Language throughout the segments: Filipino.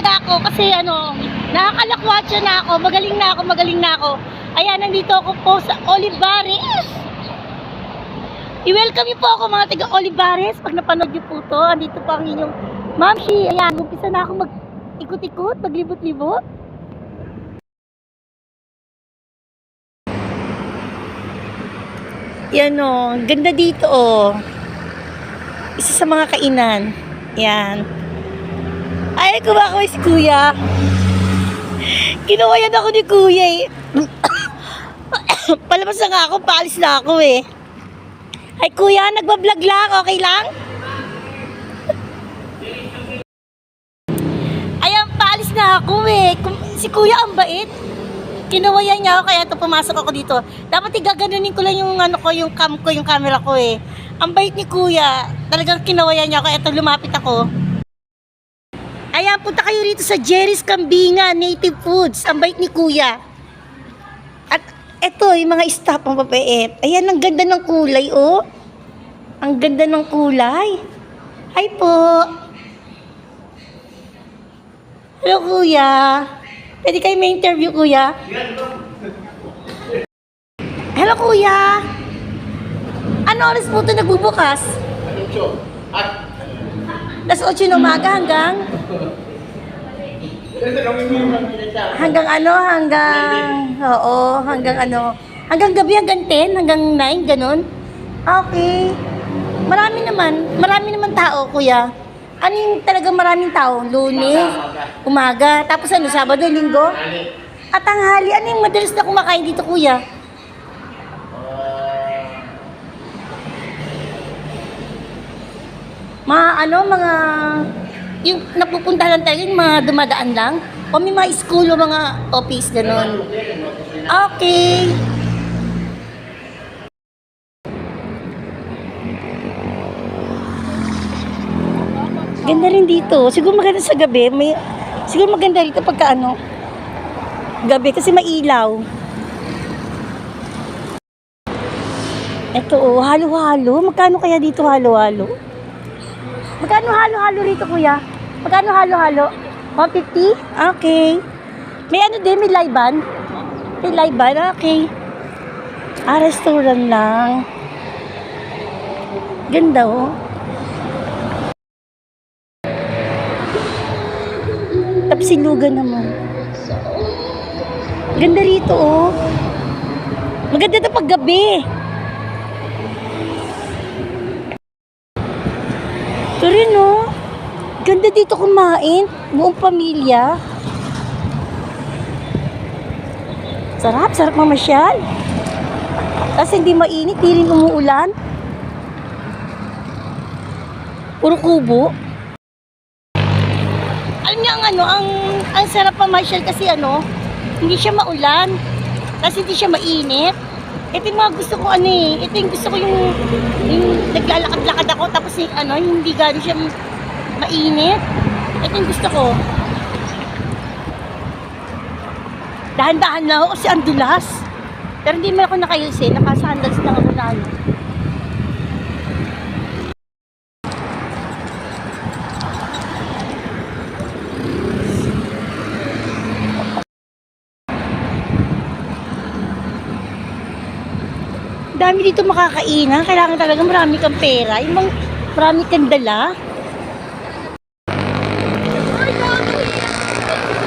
talaga ako kasi nakakalakwatsa na ako, magaling na ako. Ayan, nandito ako po sa Olivares. I-welcome niyo po ako mga taga Olivares. Pag napanood niyo po to, andito po ang inyong Mamshi. Ayan, umpisa na ako mag-ikot-ikot, maglibot-libot. Yan o, ganda dito o. Isa sa mga kainan. Yan. Ay, kumakaway si Kuya. Kinawayan ako ni Kuya eh. Palabas na nga ako, paalis na ako eh. Ay Kuya, nagbablog lang, okay lang? Ayan, paalis na ako eh. Si Kuya ang bait. Kinawayan niya ako, kaya ito pumasok ako dito. Dapat igaganunin ko lang yung yung cam ko, yung camera ko eh. Ang bait ni Kuya. Talagang kinawayan niya ako, kaya ito lumapit ako. Ayan, punta kayo rito sa Jerry's Kambingan Native Foods. Ang bait ni Kuya. At eto, yung mga staff ang mabait. Ayan, ang ganda ng kulay, oh. Ang ganda ng kulay. Hi po. Hello, Kuya. Pwede kayo may interview, Kuya? Hello, Kuya. Ano oras po ito nagbubukas? Alas 8 ng umaga hanggang hanggang gabi, hanggang 10, hanggang 9, ganun. Okay. Marami naman tao, Kuya. Ano yung talagang maraming tao? Lunes, umaga, tapos Sabado, Linggo? At tanghali, ano yung madalas na kumakain dito, Kuya? Yung napupunta lang talaga, yung mga dumadaan lang? O may mga school o mga office, gano'n? Okay. Ganda rin dito. Siguro maganda sa gabi. Siguro maganda rito pagka gabi kasi mailaw. Ito oh, halo-halo. Magkano kaya dito halo-halo? Magkano halo-halo rito, Kuya? Magkano halo-halo? 150? Okay. May din, may live band? May live band? Okay. Restaurant lang. Ganda oh. Tapsilugan naman. Ganda rito oh. Maganda ito pag gabi. Ito rin oh. Ganda dito kumain. Buong pamilya. Sarap mamasyal. Tapos hindi mainit, di rin umuulan. Puro kubo. Alam niyo ang sarap mamasyal kasi hindi siya maulan. Kasi hindi siya mainit. Ito yung mga gusto ko ito yung gusto ko yung naglalakad-lakad ako tapos hindi gano'n siya mainit. Ito yung gusto ko. Dahan-dahan lang ako kasi ang dulas. Pero hindi man ako nakayos eh. Nakasandals lang ako na dami dito makakainan. Kailangan talaga marami kang pera. Marami kang dala.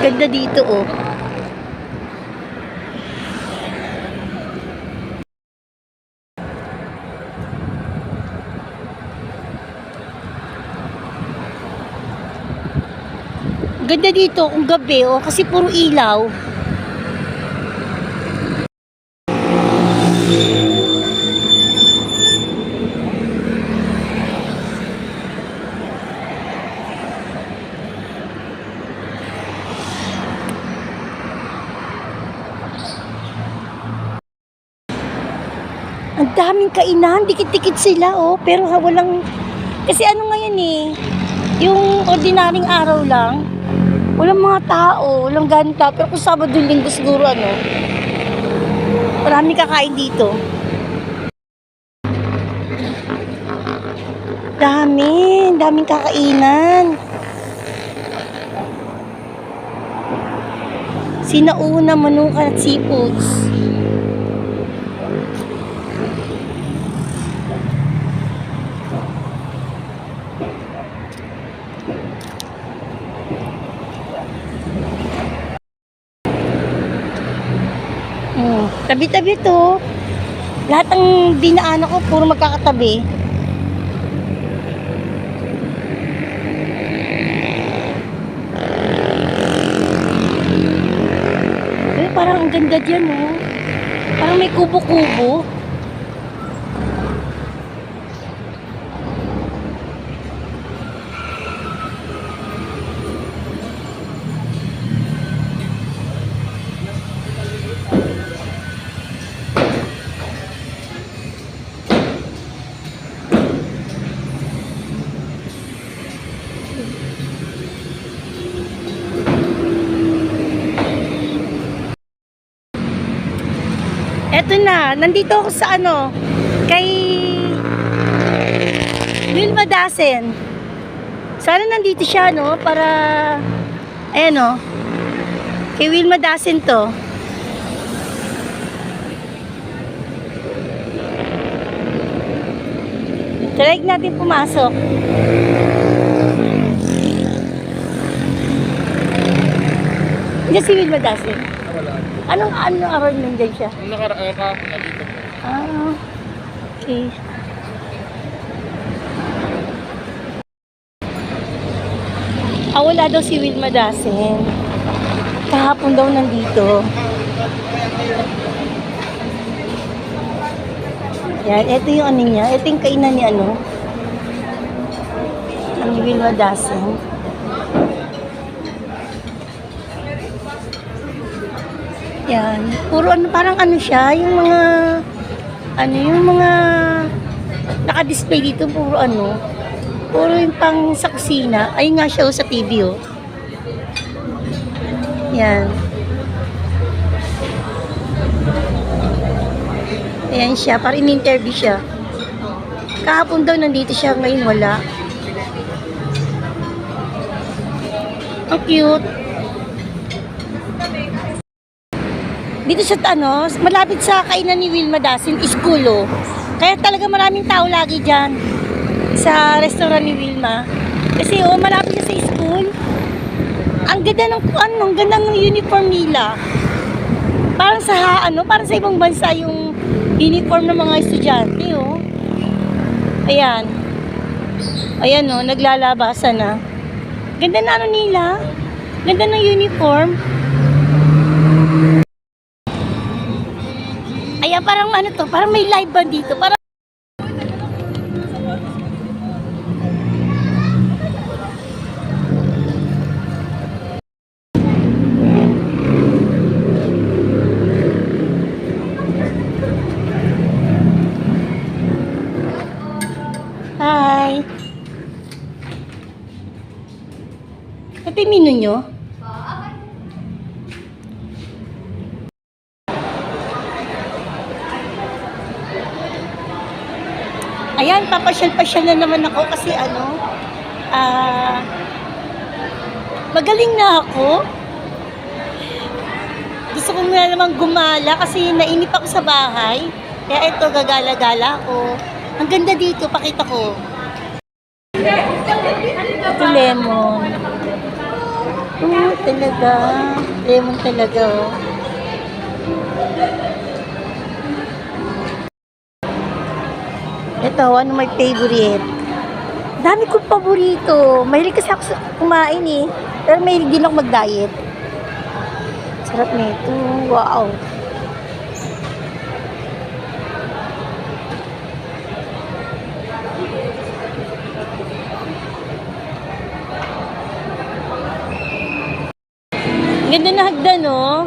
Ganda dito oh. Ganda dito kung gabi oh. Kasi puro ilaw. Ang daming kainan, dikit-dikit sila oh, pero walang, kasi ngayon eh, yung ordinaryong araw lang, walang mga tao, walang ganun tao, pero kung Sabado, Linggo siguro marami kakain dito. Daming kakainan. Sinauna, manukan at seafoods. Tabi-tabi to. Lahat ng dinaanan ko, puro magkakatabi. Parang ang ganda dyan, oh. Parang may kubo-kubo. Eto na, nandito ako sa kay Wilma Dasen. Sana nandito siya, no, para, ayan, kay Wilma Dasen to. Try natin pumasok. Diyan si Wilma Dasen. Anong araw nandiyan siya? Ang kahapon na dito. Ah, okay. Wala daw si Wilma Dasen. Kahapon daw nandito. Yan, ito yung niya. Ito yung kainan ni ang Wilma Dasen. Yan. Puro parang siya, yung mga naka-display dito, puro puro yung pang sa kusina. Ayun nga siya sa TV, oh. Yan. Ayan siya, parang in-interview siya. Kahapon daw nandito siya, ngayon wala. Ang cute. Dito sa malapit sa kainan ni Wilma Dasen, school, oh. Kaya talaga maraming tao lagi dyan sa restaurant ni Wilma. Kasi malapit siya sa school. Ang ganda ang ganda ng uniform nila. Parang parang sa ibang bansa yung uniform ng mga estudyante, oh. Ayan. Ayan, naglalabasan na. Ganda na nila. Ganda ng uniform. Ayan, parang parang may live band dito. Parang hi. Ito yung menu nyo? Ayan, papasyal-pasyal na naman ako kasi magaling na ako. Gusto ko na naman gumala kasi nainip ako sa bahay. Kaya ito, gagala-gala ako. Ang ganda dito, pakita ko. Ito lemon. Talaga. Lemon talaga, oh. Ito, my favorite? Dami kong paborito. Mahilig kasi ako kumain, eh. Pero mahilig din ako mag-diet. Sarap nito. Wow. Ganda na hagdan, no?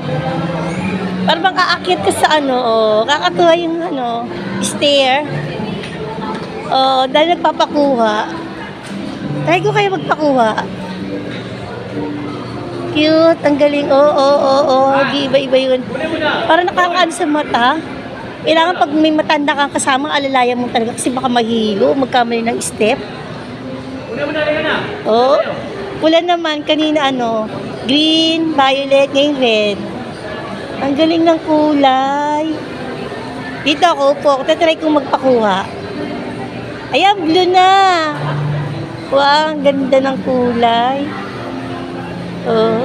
Parang bang aakyat ka sa kakatuwa yung stair. Dahil nagpapakuha. Try ko kayo magpakuha. Cute, ang galing. Iba-iba yun. Parang nakakaano sa mata. Kailangan pag may matanda kang kasama, alalayan mo talaga kasi baka mahilo, magkamali ng step. Pula naman, kanina green, violet, ngayon red. Ang galing ng kulay. Dito ako upo. Ako tatry kong magpakuha. Ayan, blue na. Wow, ang ganda ng kulay. Oh.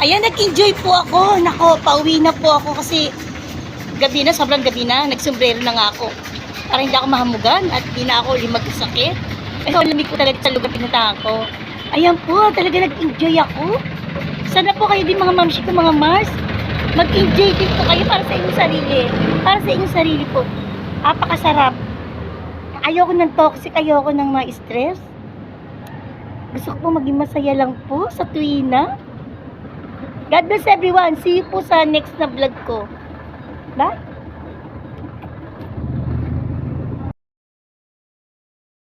Ayan, nag-enjoy po ako. Nako, pauwi na po ako kasi gabi na, sobrang gabi na. Nagsombrero na nga ako. Para hindi ako mahamugan at hindi na ako magkasakit. Pero lamig ko talaga sa lugar pinuntahan ko. Ayan po, talaga nag-enjoy ako. Sana po kayo din mga mamshi ko, mga Mars. Mag-enjoy din po kayo para sa inyong sarili. Para sa inyong sarili po. Apakasarap. Ayoko ng toxic, ayoko ng ma-stress. Gusto ko po maging masaya lang po sa tuwina. God bless everyone. See you po sa next na vlog ko. Bye!